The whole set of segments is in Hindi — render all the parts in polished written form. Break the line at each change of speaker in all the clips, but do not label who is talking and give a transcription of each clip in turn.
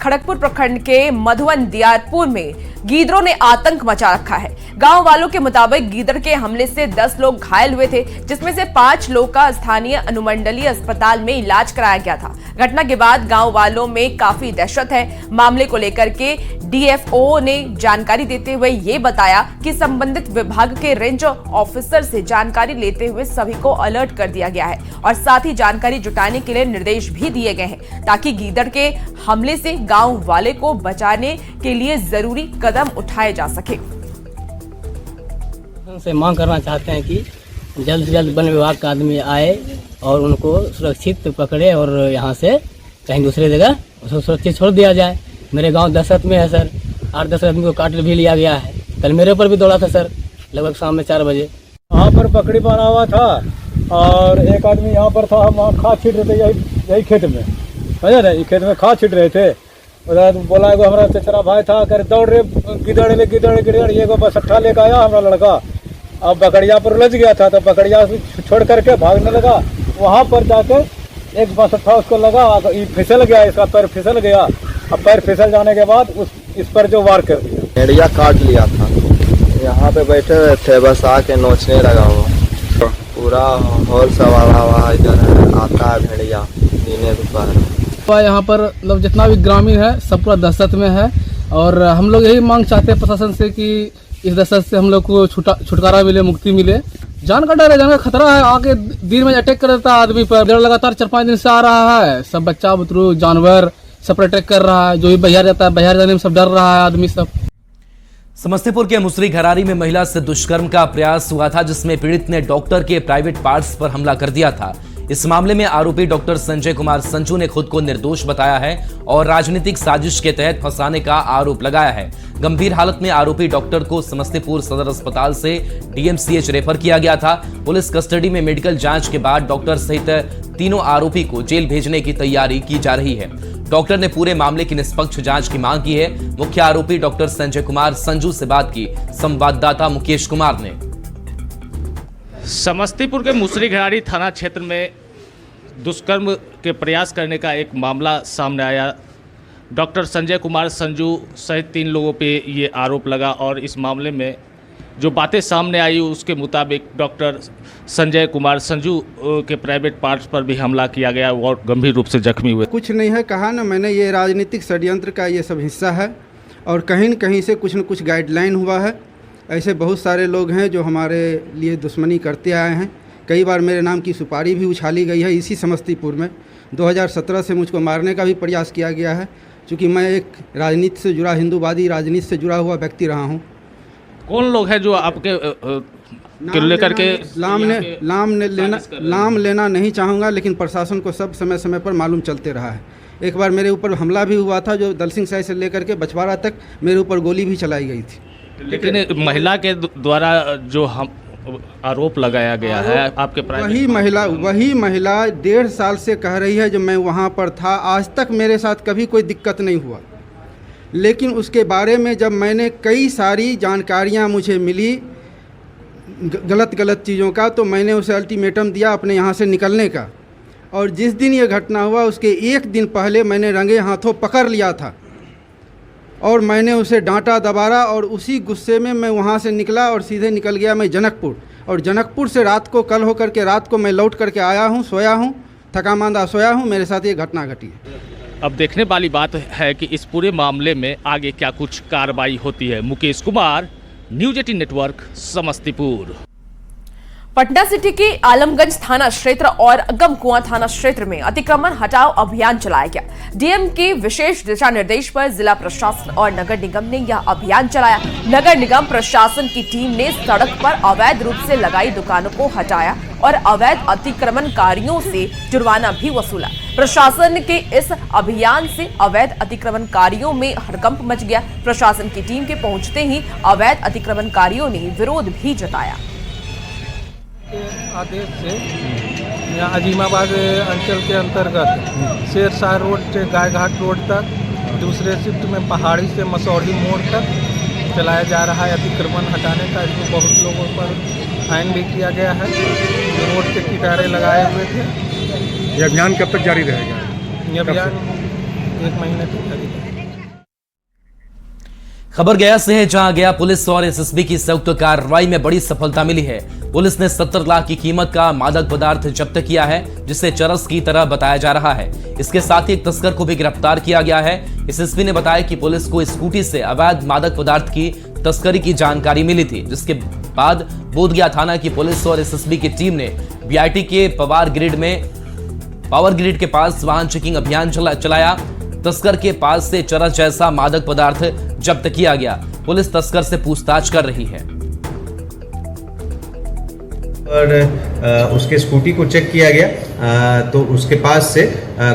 खड़गपुर प्रखंड के मधुवन दियारपुर में गीदड़ों ने आतंक मचा रखा है। गांव वालों के मुताबिक गीदड़ के हमले से 10 लोग घायल हुए थे, जिसमें से 5 लोग का स्थानीय अनुमंडलीय अस्पताल में इलाज कराया गया था। घटना के बाद गांव वालों में काफी दहशत है। मामले को लेकर के डीएफओ ने जानकारी देते हुए ये बताया कि संबंधित विभाग के रेंज ऑफिसर से जानकारी लेते हुए सभी को अलर्ट कर दिया गया है और साथ ही जानकारी जुटाने के लिए निर्देश भी दिए गए हैं ताकि गीदड़ के हमले से गांव वाले को बचाने के लिए जरूरी कदम उठाए जा सके।
से मांग करना चाहते हैं कि जल्द से जल्द वन विभाग का आदमी आए और उनको सुरक्षित पकड़े और यहाँ से कहीं दूसरे जगह उसको सुरक्षित छोड़ दिया जाए। मेरे गांव दहशत में है सर, 8-10 आदमी को काट भी लिया गया है। कल मेरे ऊपर भी दौड़ा था सर, लगभग शाम में 4 बजे।
यहाँ पर पकड़ी बना हुआ था और एक आदमी यहाँ पर था, हम वहाँ खाद छीट रहे थे यही खेत में, समझे ना, खेत में खाद छीट रहे थे। उधर बोला एगो हमारा चचरा भाई था, कर दौड़ रहे गिदड़ ये बस अट्ठा लेकर आया हमारा लड़का। अब बकड़िया पर उलझ गया था तो बकड़िया छोड़ करके भागने लगा। वहाँ पर जाकर एक बस अट्ठा उसको लगा, फिसल गया, इसका पैर फिसल गया। अब पैर फिसल जाने के बाद इस पर जो वार कर दिया,
भेड़िया काट लिया था। यहाँ पे बैठे हुए थे, बस आके नोचने लगा वो। पूरा हॉल सवारा हुआ इधर आता है भेड़िया दीने दोपहर।
यहाँ पर मतलब जितना भी ग्रामीण है सब पूरा दहशत में है और हम लोग यही मांग चाहते हैं प्रशासन से कि इस दहशत से हम लोग को छुटकारा मिले, मुक्ति मिले। जान का डर है, जान का खतरा है। आके दिन में अटैक कर देता है आदमी पर। डर लगातार 4-5 दिन से आ रहा है। सब बच्चा बुतरू जानवर सब पर अटैक कर रहा है। जो भी बाहर जाता है, बाहर जाने में सब डर रहा है आदमी सब।
समस्तीपुर के मुसरी घरारी में महिला से दुष्कर्म का प्रयास हुआ था, जिसमें पीड़ित ने डॉक्टर के प्राइवेट पार्ट्स पर हमला कर दिया था। इस मामले में आरोपी डॉक्टर संजय कुमार संजू ने खुद को निर्दोष बताया है और राजनीतिक साजिश के तहत फंसाने का आरोप लगाया है। गंभीर हालत में आरोपी डॉक्टर को समस्तीपुर सदर अस्पताल से डीएमसीएच रेफर किया गया था। पुलिस कस्टडी में मेडिकल जांच के बाद डॉक्टर सहित तीनों आरोपी को जेल भेजने की तैयारी की जा रही है। डॉक्टर ने पूरे मामले की निष्पक्ष जांच की मांग की है। मुख्य आरोपी डॉक्टर संजय कुमार संजू से बात की संवाददाता मुकेश कुमार ने।
समस्तीपुर के मुसरी घरारी थाना क्षेत्र में दुष्कर्म के प्रयास करने का एक मामला सामने आया। डॉक्टर संजय कुमार संजू सहित 3 लोगों पे ये आरोप लगा और इस मामले में जो बातें सामने आई उसके मुताबिक डॉक्टर संजय कुमार संजू के प्राइवेट पार्ट्स पर भी हमला किया गया और गंभीर रूप से जख्मी हुए।
कुछ नहीं है, कहा ना मैंने, ये राजनीतिक षड्यंत्र का ये सब हिस्सा है और कहीं न कहीं से कुछ न कुछ गाइडलाइन हुआ है। ऐसे बहुत सारे लोग हैं जो हमारे लिए दुश्मनी करते आए हैं। कई बार मेरे नाम की सुपारी भी उछाली गई है इसी समस्तीपुर में। 2017 से मुझको मारने का भी प्रयास किया गया है, क्योंकि मैं एक राजनीति से जुड़ा, हिंदूवादी राजनीति से जुड़ा हुआ व्यक्ति रहा हूँ।
कौन लोग हैं जो आपके लेकर के
नाम लेना नहीं चाहूँगा, लेकिन प्रशासन को सब समय समय पर मालूम चलते रहा है। एक बार मेरे ऊपर हमला भी हुआ था, जो दल सिंह साई से लेकर के बछवाड़ा तक मेरे ऊपर गोली भी चलाई गई थी।
लेकिन महिला के द्वारा जो हम आरोप लगाया गया है आपके
वही महिला 1.5 साल से कह रही है जो मैं वहाँ पर था। आज तक मेरे साथ कभी कोई दिक्कत नहीं हुआ, लेकिन उसके बारे में जब मैंने कई सारी जानकारियाँ मुझे मिली गलत चीज़ों का, तो मैंने उसे अल्टीमेटम दिया अपने यहाँ से निकलने का। और जिस दिन ये घटना हुआ उसके 1 दिन पहले मैंने रंगे हाथों पकड़ लिया था और मैंने उसे डांटा दबारा और उसी गुस्से में मैं वहाँ से निकला और सीधे निकल गया मैं जनकपुर। और जनकपुर से रात को कल होकर के रात को मैं लौट करके आया हूँ, सोया हूँ, थका मांदा सोया हूँ। मेरे साथ ये घटना घटी है।
अब देखने वाली बात है कि इस पूरे मामले में आगे क्या कुछ कार्रवाई होती है। Mukesh Kumar, news 18 network, Samastipur.
Patna city के आलमगंज थाना क्षेत्र और गमकुआं थाना क्षेत्र में अतिक्रमण हटाओ अभियान चलाया गया। डीएम के विशेष दिशा निर्देश पर जिला प्रशासन और नगर निगम ने यह अभियान चलाया। नगर निगम प्रशासन की टीम ने सड़क पर अवैध रूप से लगाई दुकानों को हटाया और अवैध अतिक्रमणकारियों से जुर्माना भी वसूला। प्रशासन के इस अभियान से अवैध अतिक्रमणकारियों में हड़कंप मच गया। प्रशासन की टीम के पहुंचते ही अवैध अतिक्रमणकारियों ने विरोध भी जताया।
के आदेश से यहाँ अजीमाबाद अंचल के अंतर्गत शेरशाह रोड से गायघाट रोड तक, दूसरे शिफ्ट में पहाड़ी से मसौढ़ी मोड़ तक चलाया जा रहा है अतिक्रमण हटाने का। इसमें बहुत लोगों पर फाइन भी किया गया है जो रोड के किनारे लगाए हुए थे।
ये अभियान कब तक जारी रहेगा?
ये अभियान 1 महीने तक जारी रहेगा।
खबर गया से है, जहां गया पुलिस और एसएसबी की संयुक्त कार्रवाई में बड़ी सफलता मिली है। पुलिस ने 70 लाख की कीमत का मादक पदार्थ जब्त किया है, जिसे चरस की तरह बताया जा रहा है। इसके साथ ही एक तस्कर को भी गिरफ्तार किया गया है। एसएसपी ने बताया कि पुलिस को स्कूटी से अवैध मादक पदार्थ की तस्करी की जानकारी मिली थी, जिसके बाद बोधगया थाना की पुलिस और एसएसबी की टीम ने बीआईटी के पावर ग्रिड के पास वाहन चेकिंग अभियान चलाया। तस्कर के पास से चरस जैसा मादक पदार्थ जब्त किया गया। पुलिस तस्कर से पूछताछ कर रही है।
और उसके स्कूटी को चेक किया गया तो उसके पास से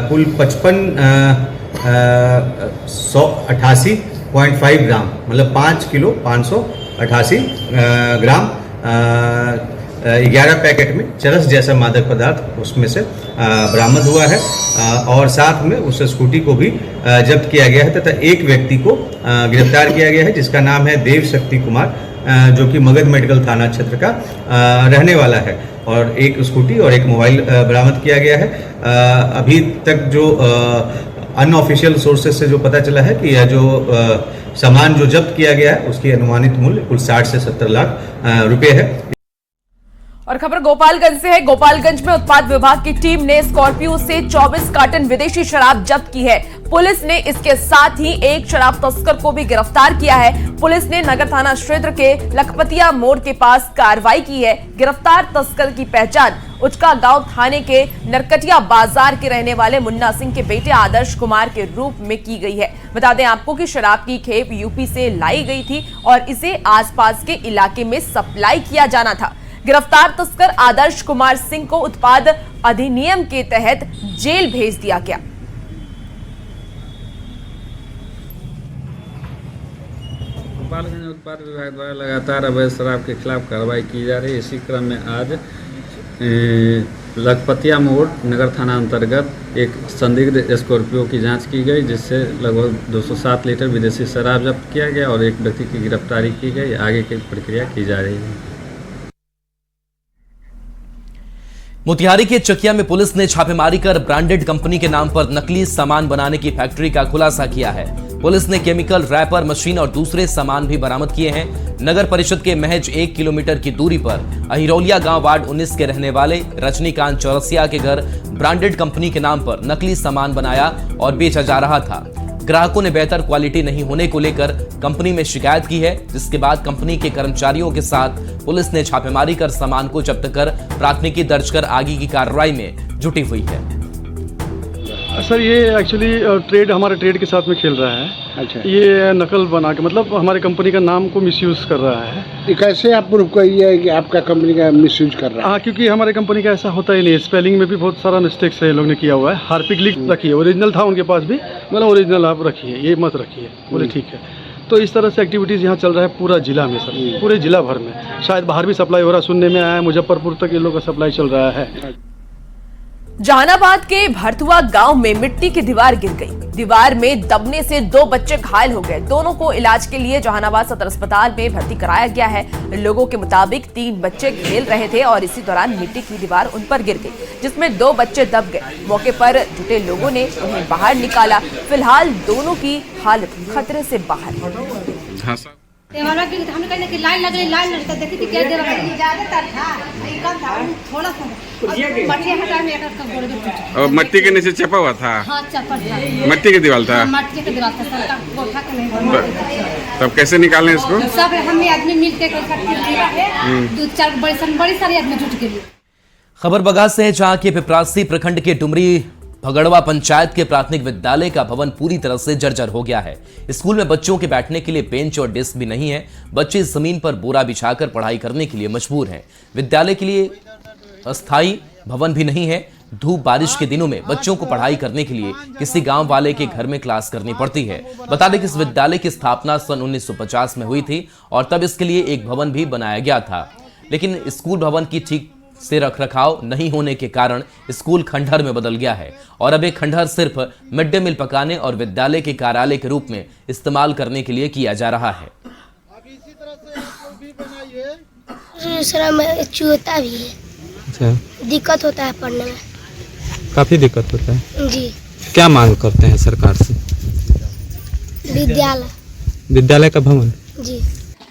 कुल 188.5 ग्राम मतलब 5 किलो 588 ग्राम 11 पैकेट में चरस जैसा मादक पदार्थ उसमें से बरामद हुआ है और साथ में उस स्कूटी को भी जब्त किया गया है तथा एक व्यक्ति को गिरफ्तार किया गया है, जिसका नाम है देव शक्ति कुमार, जो कि मगध मेडिकल थाना क्षेत्र का रहने वाला है। और एक स्कूटी और एक मोबाइल बरामद किया गया है। अभी तक जो अनऑफिशियल सोर्सेज से जो पता चला है कि यह जो सामान जो जब्त किया गया है उसकी अनुमानित मूल्य कुल 60 से 70 लाख रुपए है।
और खबर गोपालगंज से है। गोपालगंज में उत्पाद विभाग की टीम ने स्कॉर्पियो से 24 कार्टन विदेशी शराब जब्त की है। पुलिस ने इसके साथ ही एक शराब तस्कर को भी गिरफ्तार किया है। पुलिस ने नगर थाना क्षेत्र के लखपतिया मोड़ के पास कार्रवाई की है। गिरफ्तार तस्कर की पहचान उचका गांव थाने के नरकटिया बाजार के रहने वाले मुन्ना सिंह के बेटे आदर्श कुमार के रूप में की गई है। बता दें आपको कि शराब की खेप यूपी से लाई गई थी और इसे आसपास के इलाके में सप्लाई किया जाना था। गिरफ्तार तस्कर आदर्श कुमार सिंह को उत्पाद अधिनियम के तहत जेल भेज दिया गया।
गोपालगंज उत्पाद विभाग द्वारा लगातार अवैध शराब के खिलाफ कार्रवाई की जा रही है। इसी क्रम में आज लखपतिया मोड़ नगर थाना अंतर्गत एक संदिग्ध स्कॉर्पियो की जांच की गई, जिससे लगभग 207 लीटर विदेशी शराब जब्त किया गया और एक व्यक्ति की गिरफ्तारी की गई। आगे की प्रक्रिया की जा रही है।
मोतिहारी के चकिया में पुलिस ने छापेमारी कर ब्रांडेड कंपनी के नाम पर नकली सामान बनाने की फैक्ट्री का खुलासा किया है। पुलिस ने केमिकल रैपर मशीन और दूसरे सामान भी बरामद किए हैं। नगर परिषद के महज 1 किलोमीटर की दूरी पर अहिरौलिया गांव वार्ड 19 के रहने वाले रजनीकांत चौरसिया के घर ब्रांडेड कंपनी के नाम पर नकली सामान बनाया और बेचा जा रहा था। ग्राहकों ने बेहतर क्वालिटी नहीं होने को लेकर कंपनी में शिकायत की है, जिसके बाद कंपनी के कर्मचारियों के साथ पुलिस ने छापेमारी कर सामान को जब्त कर प्राथमिकी दर्ज कर आगे की कार्रवाई में जुटी हुई है।
सर ये एक्चुअली ट्रेड हमारे ट्रेड के साथ में खेल रहा है।
अच्छा,
ये नकल बना के मतलब हमारे कंपनी का नाम को मिसयूज कर रहा है।
ये कैसे आप प्रूफ करिए कि आपका कंपनी का मिसयूज कर रहा है?
हाँ, क्योंकि हमारे कंपनी का ऐसा होता ही नहीं। स्पेलिंग में भी बहुत सारा मिस्टेक्स है, लोग ने किया हुआ है। हार्पिक लिख रखिए, ओरिजिनल था उनके पास भी, मतलब ओरिजिनल आप रखिए, ये मत रखिए। बोले ठीक है। तो इस तरह से एक्टिविटीज़ यहाँ चल रहा है पूरा जिला में सर, पूरे जिला भर में। शायद बाहर भी सप्लाई हो रहा, सुनने में आया है मुजफ्फरपुर तक ये लोग का सप्लाई चल रहा है।
जहानाबाद के भरथुआ गांव में मिट्टी की दीवार गिर गई। दीवार में दबने से 2 बच्चे घायल हो गए। दोनों को इलाज के लिए जहानाबाद सदर अस्पताल में भर्ती कराया गया है। लोगों के मुताबिक 3 बच्चे खेल रहे थे और इसी दौरान मिट्टी की दीवार उन पर गिर गई, जिसमें 2 बच्चे दब गए। मौके पर जुटे लोगों ने उन्हें बाहर निकाला। फिलहाल दोनों की हालत खतरे से बाहर।
लाइन लग रही देखी थी क्या ज्यादातर था थोड़ा सा
और मट्टी के नीचे चपा हुआ था।
हाँ, चपा था।
मट्टी की दीवार था।
मट्टी की दीवार था।
तब कैसे निकालें इसको?
सब हम आदमी मिल के 2-4 बड़ी सारी आदमी जुट के लिए।
खबर बगा से है, जहां के पिपरासी प्रखंड के डुमरी भगड़वा पंचायत के प्राथमिक विद्यालय का भवन पूरी तरह से जर्जर हो गया है। स्कूल में बच्चों के बैठने के लिए बेंच और डेस्क भी नहीं है। बच्चे जमीन पर बोरा बिछाकर पढ़ाई करने के लिए मजबूर हैं। विद्यालय के लिए अस्थायी भवन भी नहीं है। धूप बारिश के दिनों में बच्चों को पढ़ाई करने के लिए किसी गांव वाले के घर में क्लास करनी पड़ती है। बता दें कि इस विद्यालय की स्थापना सन 1950 में हुई थी और तब इसके लिए एक भवन भी बनाया गया था, लेकिन स्कूल भवन की ठीक से रखरखाव नहीं होने के कारण स्कूल खंडहर में बदल गया है और अब एक खंडहर सिर्फ मिड डे मील पकाने और विद्यालय के कार्यालय के रूप में इस्तेमाल करने के लिए किया जा रहा है।
चूता भी है।
अच्छा,
दिक्कत होता है पढ़ने में।
काफी दिक्कत होता है
जी।
क्या मांग करते हैं सरकार से? विद्यालय का भवन?
जी।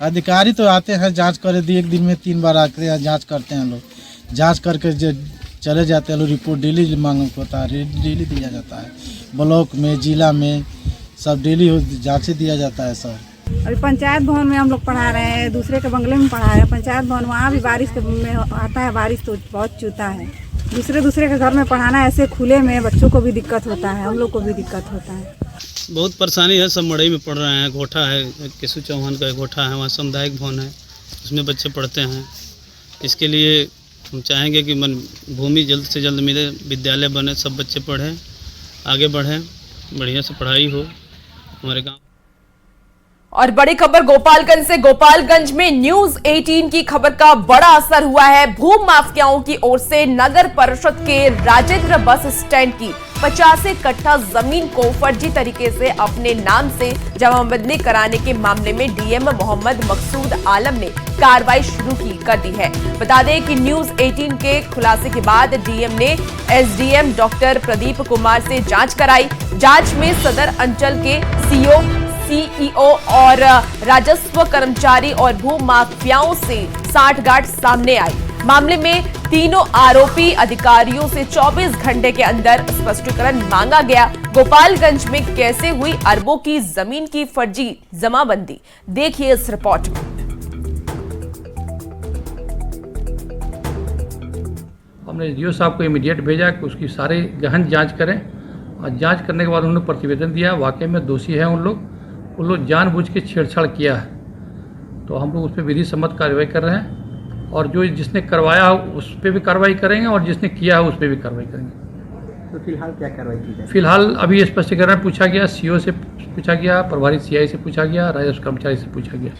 अधिकारी तो आते हैं जांच कर दी, एक दिन में 3 बार आते हैं, जांच करते हैं लोग, जांच करके चले जाते हैं लोग, रिपोर्ट डेली मांग होता है, डेली दिया जाता है, ब्लॉक में जिला में सब डेली जांच दिया जाता है सर।
अभी पंचायत भवन में हम लोग पढ़ा रहे हैं, दूसरे के बंगले में पढ़ा रहे हैं, पंचायत भवन वहाँ भी बारिश में आता है, बारिश तो बहुत चूता है, दूसरे के घर में पढ़ाना ऐसे खुले में बच्चों को भी दिक्कत होता है, हम लोग को भी दिक्कत होता है।
बहुत परेशानी है, सब मड़ई में पढ़ रहे हैं, गोठा है, केशव चौहान का गोठा है, वहाँ सामुदायिक भवन है, उसमें बच्चे पढ़ते हैं। इसके लिए हम चाहेंगे कि भूमि जल्द से जल्द मिले, विद्यालय बने, सब बच्चे पढ़ें, आगे बढ़ें, बढ़िया से पढ़ाई हो हमारे गाँव।
और बड़ी खबर गोपालगंज से। गोपालगंज में न्यूज 18 की खबर का बड़ा असर हुआ है। भूमि माफियाओं की ओर से नगर परिषद के राजेंद्र बस स्टैंड की 85 कट्ठा जमीन को फर्जी तरीके से अपने नाम से जमाबंदी कराने के मामले में डीएम मोहम्मद मकसूद आलम ने कार्रवाई शुरू कर दी है। बता दें कि न्यूज 18 के खुलासे के बाद डीएम ने एसडीएम डॉक्टर प्रदीप कुमार से जांच कराई। जांच में सदर अंचल के सीईओ और राजस्व कर्मचारी और भू माफियाओं से साठगांठ सामने आई। मामले में तीनों आरोपी अधिकारियों से 24 घंटे के अंदर स्पष्टीकरण मांगा गया। गोपालगंज में कैसे हुई अरबों की जमीन की फर्जी जमाबंदी, देखिए इस रिपोर्ट में।
हमने डीओ साहब को इमीडिएट भेजा कि उसकी सारी गहन जांच करें, और जांच करने के बाद उन्होंने प्रतिवेदन दिया, वाकई में दोषी है उन लोग जानबूझ के छेड़छाड़ किया है। तो हम लोग उस पर विधि सम्मत कार्रवाई कर रहे हैं, और जो जिसने करवाया उस पर भी कार्रवाई करेंगे और जिसने किया है उस पर भी कार्रवाई करेंगे।
तो फिलहाल क्या कार्रवाई की जाए?
फिलहाल अभी स्पष्टीकरण पूछा गया, सीओ से पूछा गया, प्रभारी सीआई से पूछा गया, राजस्व कर्मचारी से पूछा गया।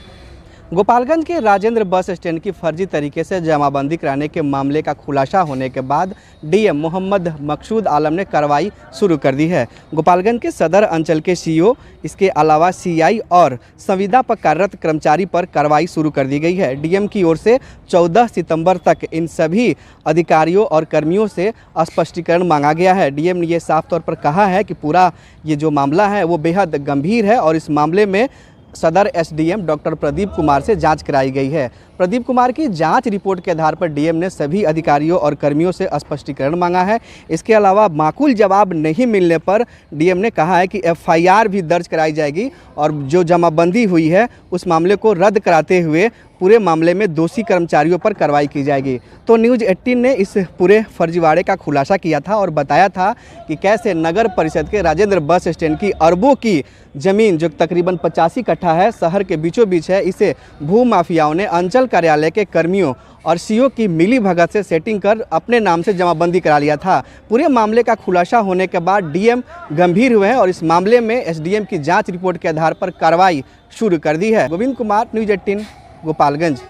गोपालगंज के राजेंद्र बस स्टैंड की फर्जी तरीके से जमाबंदी कराने के मामले का खुलासा होने के बाद डीएम मोहम्मद मकसूद आलम ने कार्रवाई शुरू कर दी है। गोपालगंज के सदर अंचल के सीईओ, इसके अलावा सीआई और संविदा पर कार्यरत कर्मचारी पर कार्रवाई शुरू कर दी गई है। डीएम की ओर से 14 सितंबर तक इन सभी अधिकारियों और कर्मियों से स्पष्टीकरण मांगा गया है। डीएम ने ये साफ तौर पर कहा है कि पूरा ये जो मामला है वो बेहद गंभीर है, और इस मामले में सदर एसडीएम डॉक्टर प्रदीप कुमार से जांच कराई गई है। प्रदीप कुमार की जांच रिपोर्ट के आधार पर डीएम ने सभी अधिकारियों और कर्मियों से स्पष्टीकरण मांगा है। इसके अलावा माकूल जवाब नहीं मिलने पर डीएम ने कहा है कि एफआईआर भी दर्ज कराई जाएगी, और जो जमाबंदी हुई है उस मामले को रद्द कराते हुए पूरे मामले में दोषी कर्मचारियों पर कार्रवाई की जाएगी। तो न्यूज़ 18 ने इस पूरे फर्जीवाड़े का खुलासा किया था और बताया था कि कैसे नगर परिषद के राजेंद्र बस स्टैंड की अरबों की ज़मीन, जो तकरीबन 85 कट्ठा है, शहर के बीचों बीच है, इसे भू माफियाओं ने अंचल कार्यालय के कर्मियों और सीओ की मिली भगत से सेटिंग कर अपने नाम से जमाबंदी करा लिया था। पूरे मामले का खुलासा होने के बाद डीएम गंभीर हुए हैं और इस मामले में एसडीएम की जांच रिपोर्ट के आधार पर कार्रवाई शुरू कर दी है। गोविंद कुमार, न्यूज़ 18 गोपालगंज।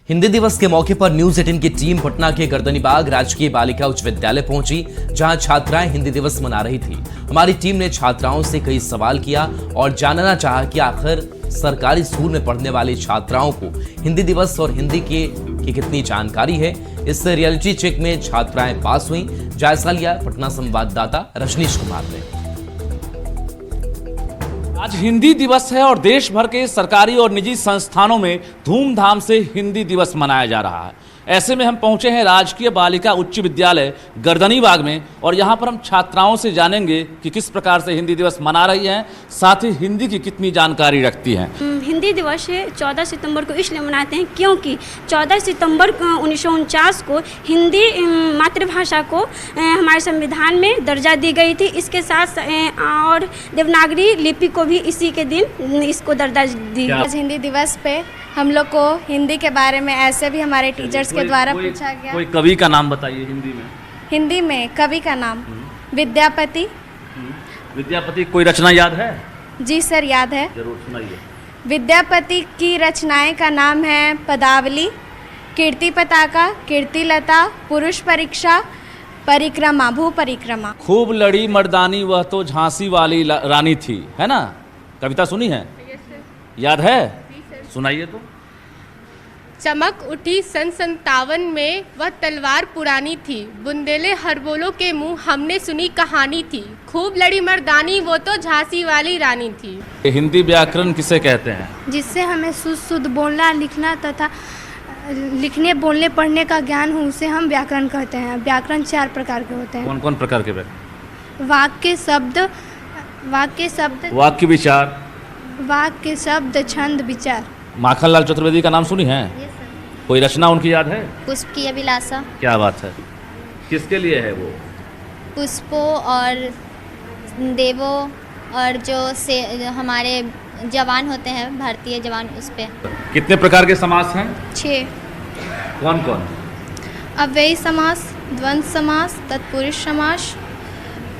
हिंदी दिवस के मौके पर न्यूज 18 की टीम पटना के गर्दनीबाग राजकीय बालिका उच्च विद्यालय पहुंची, जहां छात्राएं हिंदी दिवस मना रही थी। हमारी टीम ने छात्राओं से कई सवाल किया और जानना चाहा कि आखिर सरकारी स्कूल में पढ़ने वाली छात्राओं को हिंदी दिवस और हिंदी की कितनी जानकारी है। इस रियलिटी चेक में छात्राएं पास हुई। जायजा लिया पटना संवाददाता रजनीश कुमार ने।
आज हिंदी दिवस है और देश भर के सरकारी और निजी संस्थानों में धूमधाम से हिंदी दिवस मनाया जा रहा है। ऐसे में हम पहुंचे हैं राजकीय बालिका उच्च विद्यालय गर्दनीबाग में, और यहां पर हम छात्राओं से जानेंगे कि किस प्रकार से हिंदी दिवस मना रही हैं, साथ ही हिंदी की कितनी जानकारी रखती हैं।
हिंदी दिवस 14 सितंबर को इसलिए मनाते हैं क्योंकि 14 सितंबर 1949 को हिंदी मातृभाषा को हमारे संविधान में दर्जा दी गई थी। इसके साथ और देवनागरी लिपि को भी इसी के दिन इसको दर्जा दी गई।
हिंदी दिवस पे हम लोग को हिंदी के बारे में ऐसे भी हमारे टीचर्स के द्वारा पूछा गया।
कोई कवि का नाम बताइए हिंदी में।
हिंदी में कवि का नाम विद्यापति।
विद्यापति कोई रचना याद है?
जी सर, याद है।
जरूर सुनाइए।
विद्यापति की रचनाएं का नाम है पदावली, कीर्ति पताका, कीर्ति लता, पुरुष परीक्षा, परिक्रमा, भू परिक्रमा।
खूब लड़ी मर्दानी वह तो झांसी वाली रानी थी, है ना? कविता सुनी है? याद है? सुनाइए तो।
चमक उठी सन 57 में, वह तलवार पुरानी थी, बुंदेले हरबोलों के मुंह हमने सुनी कहानी थी, खूब लड़ी मर्दानी वो तो झांसी वाली रानी थी।
हिंदी व्याकरण किसे कहते हैं?
जिससे हमें शुद्ध बोलना लिखना तथा लिखने बोलने पढ़ने का ज्ञान हो उसे हम व्याकरण कहते हैं। व्याकरण 4 प्रकार के होते हैं।
कौन कौन प्रकार के व्याकरण?
वाक्य शब्द,
वाक्य विचार,
वाक्य शब्द, छंद, विचार।
माखनलाल चतुर्वेदी का नाम सुनी है? कोई रचना उनकी याद है?
पुष्प की अभिलाषा।
क्या बात है, किसके लिए है वो?
पुष्पों और देवों और जो से हमारे जवान होते हैं, भारतीय जवान, उस पे।
कितने प्रकार के समास हैं?
6।
कौन कौन?
अव्ययी समास, द्वंद्व समास, तत्पुरुष समास,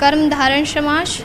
कर्मधारय समास,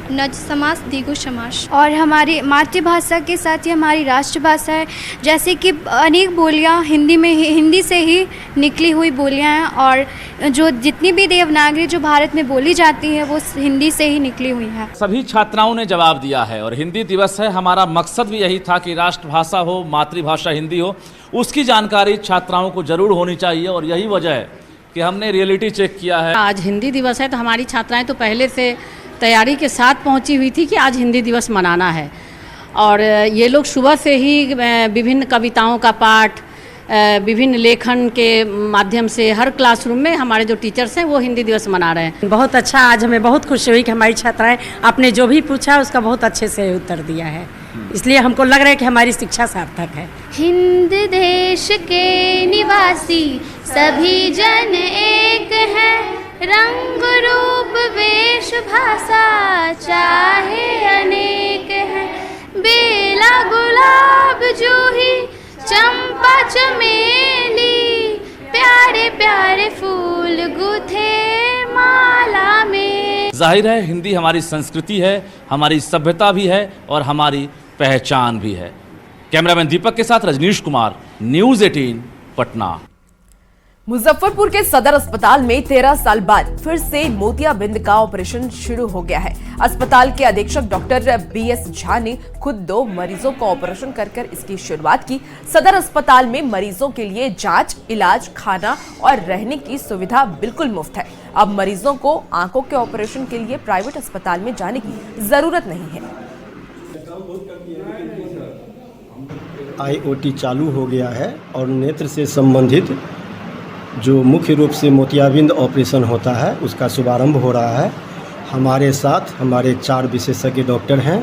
नज समास, द्विगु समास। और हमारी मातृभाषा के साथ ही हमारी राष्ट्रभाषा है, जैसे कि अनेक बोलियां हिंदी से ही निकली हुई बोलियां हैं, और जो जितनी भी देवनागरी जो भारत में बोली जाती है वो हिंदी से ही निकली हुई है।
सभी छात्राओं ने जवाब दिया है और हिंदी दिवस है, हमारा मकसद भी यही था कि राष्ट्रभाषा हो, मातृभाषा हिंदी हो, उसकी जानकारी छात्राओं को जरूर होनी चाहिए। और यही वजह है कि हमने रियलिटी चेक किया है।
आज हिंदी दिवस है तो हमारी छात्राएं तो पहले से तैयारी के साथ पहुंची हुई थी कि आज हिंदी दिवस मनाना है, और ये लोग सुबह से ही विभिन्न कविताओं का पाठ, विभिन्न लेखन के माध्यम से हर क्लासरूम में हमारे जो टीचर्स हैं वो हिंदी दिवस मना रहे हैं। बहुत अच्छा, आज हमें बहुत खुशी हुई कि हमारी छात्राएं आपने जो भी पूछा उसका बहुत अच्छे से उत्तर दिया है, इसलिए हमको लग रहा है कि हमारी शिक्षा सार्थक है।
हिंद देश के निवासी सभी जन एक हैं, रंग रूप वेश भाषा चाहे अनेक हैं, बेला गुलाब जूही चंपा चमेली, प्यारे प्यारे फूल गुथे माला में।
जाहिर है हिंदी हमारी संस्कृति है, हमारी सभ्यता भी है और हमारी पहचान भी है। कैमरामैन दीपक के साथ रजनीश कुमार, न्यूज़ 18 पटना।
मुजफ्फरपुर के सदर अस्पताल में 13 साल बाद फिर से मोतियाबिंद का ऑपरेशन शुरू हो गया है। अस्पताल के अधीक्षक डॉक्टर BS झा ने खुद 2 मरीजों का ऑपरेशन कर इसकी शुरुआत की। सदर अस्पताल में मरीजों के लिए जांच, इलाज, खाना और रहने की सुविधा बिल्कुल मुफ्त है। अब मरीजों को आंखों के ऑपरेशन के लिए प्राइवेट अस्पताल में जाने की जरूरत नहीं है।
IOT चालू हो गया है और नेत्र से संबंधित जो मुख्य रूप से मोतियाबिंद ऑपरेशन होता है उसका शुभारंभ हो रहा है। हमारे साथ हमारे 4 विशेषज्ञ डॉक्टर हैं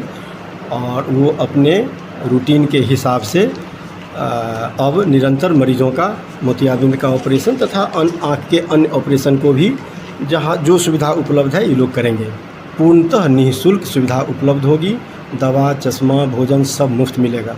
और वो अपने रूटीन के हिसाब से अब निरंतर मरीजों का मोतियाबिंद का ऑपरेशन तथा आँख के अन्य ऑपरेशन को भी जहाँ जो सुविधा उपलब्ध है ये लोग करेंगे। पूर्णतः निःशुल्क सुविधा उपलब्ध होगी, दवा, चश्मा, भोजन सब मुफ्त मिलेगा।